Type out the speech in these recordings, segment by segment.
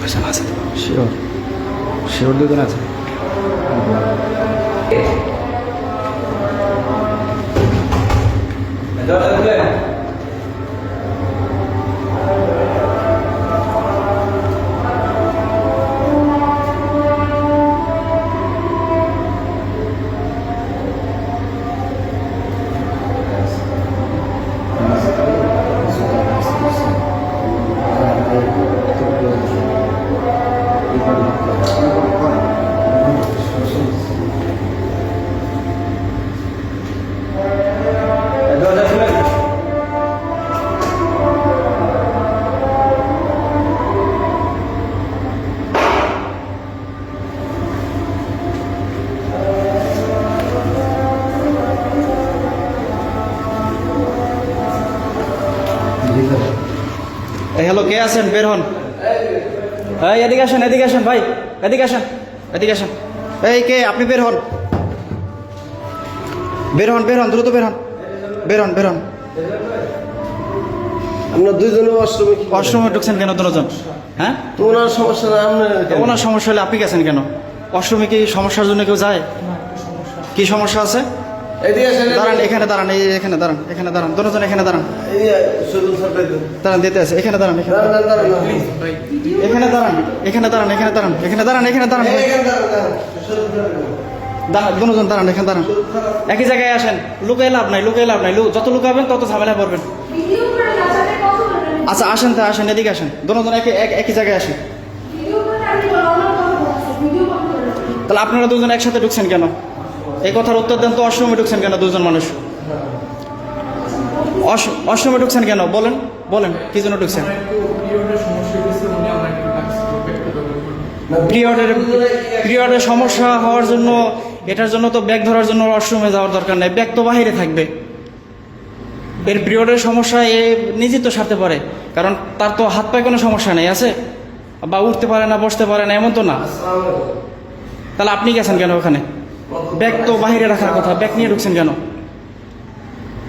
আসেন আছে sure sure দুজন আছে। হ্যালো, কে আছেন? বের হন। এই এদিকে আসেন, এদিকে আসেন ভাই, এদিকে আসেন, এদিকে আসেন। এই কে? আপনি বের হন, বের হন, বের হন, দ্রুত বের হন, বের হন, বের হন। আপনার দুইজনে অশ্রমে ঢুকছেন কেন দুজন? হ্যাঁ, তো ওনার সমস্যা না, আপনার ওনার সমস্যা হলে আপনি গেছেন কেন? অশ্রমে কি সমস্যার জন্য কেউ যায়? কি সমস্যা আছে? এদিকে আসেন, দাঁড়ান, এখানে দাঁড়ান, এই এখানে দাঁড়ান, এখানে দাঁড়ান, দুজন এখানে দাঁড়ান, এই সুদুল স্যার দাঁড়ান, দিতে আছে, এখানে দাঁড়ান, এখানে দাঁড়ান, দাঁড়ান, এখানে দাঁড়ান, এখানে দাঁড়ান, এখানে দাঁড়ান, এখানে দাঁড়ান, এখানে দাঁড়ান, দাঁড়ান, দুজন দাঁড়ান, এখানে দাঁড়ান, একই জায়গায় আসেন। লুকাই লাভ নাই, লুকাই লাভ নাই, যত লুকাবেন তত ঝামেলা পড়বেন। আচ্ছা আসেন, তা আসেন, এদিকে আসেন, দুজন একই জায়গায় আসেন। তাহলে আপনারা দুজন একসাথে ঢুকছেন কেন? এই কথার উত্তর দেন তো। অশ্রমে ঢুকছেন কেন দুজন মানুষ? অশ্রমে ঢুকছেন কেন বলেন, বলেন কি জন্য ঢুকছেন? পিরিয়ডের সমস্যা হওয়ার জন্য, এটার জন্য তো ব্যাগ ধরার জন্য অশ্রমে যাওয়ার দরকার নেই, ব্যাগ তো বাহিরে থাকবে। এর পিরিয়ডের সমস্যা এ নিজেই তো সারতে পারে, কারণ তার তো হাত পায়ে কোনো সমস্যা নেই আছে, বা উঠতে পারে না, বসতে পারে না, এমন তো না। তাহলে আপনি গেছেন কেন ওখানে? ব্যাগ তো বাহিরে রাখার কথা, ব্যাগ নিয়ে ঢুকছেন কেন?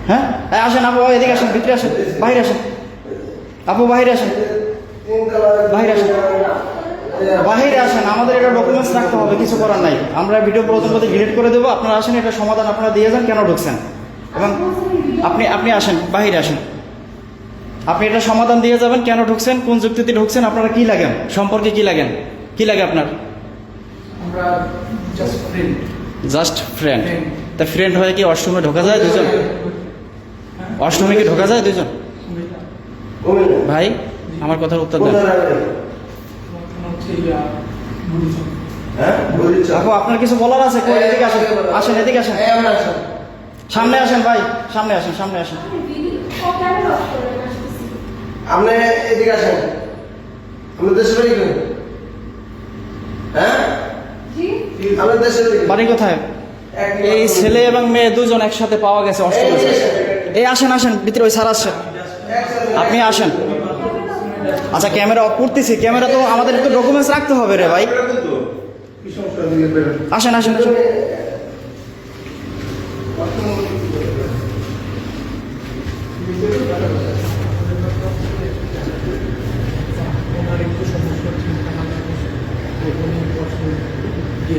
হ্যাঁ, আসেন আপু, এদিকে আসেন, ভিতরে আসেন, বাহিরে আসেন আপু, বাহিরে আসেন, বাহিরে আসেন, বাহিরে আসেন। আমাদের এটা ডকুমেন্টস রাখতে হবে, কিছু করার নাই। আমরা ভিডিও প্রথম ডিলিট করে দেবো। আপনারা আসেন, এটা সমাধান আপনারা দিয়ে যান কেন ঢুকছেন, এবং আপনি আসেন, বাহিরে আসেন, আপনি এটা সমাধান দিয়ে যাবেন কেন ঢুকছেন, কোন যুক্তিতে ঢুকছেন, আপনারা কি লাগেন, সম্পর্কে কি লাগেন, কি লাগে আপনার? Just friend. তা ফ্রেন্ড হয়ে কি অশ্রমে ঢোকা যায় দুজন? অশ্রমে কি ঢোকা যায় দুজন? ভাই আমার কথার উত্তর দেন। আপু আপনার কিছু বলার আছে? এদিকে আসেন, আসেন, এদিকে আসেন, সামনে আসেন ভাই, সামনে আসেন, সামনে আসেন। আপনি এদিকে আসেন। আপনার দেশের বাড়ি কোথায়? হ্যাঁ, আপনার দেশের বাড়ি কোথায়? এই ছেলে এবং মেয়ে দুজন একসাথে পাওয়া গেছে অষ্টমে। এই আসেন, আসেন ভিতরে, ওই স্যার আসছেন, আপনি আসেন। আচ্ছা ক্যামেরা অফ করতেছি, ক্যামেরা তো আমাদের একটু ডকুমেন্টস রাখতে হবে রে ভাই। আসেন, আসেন, আসেন।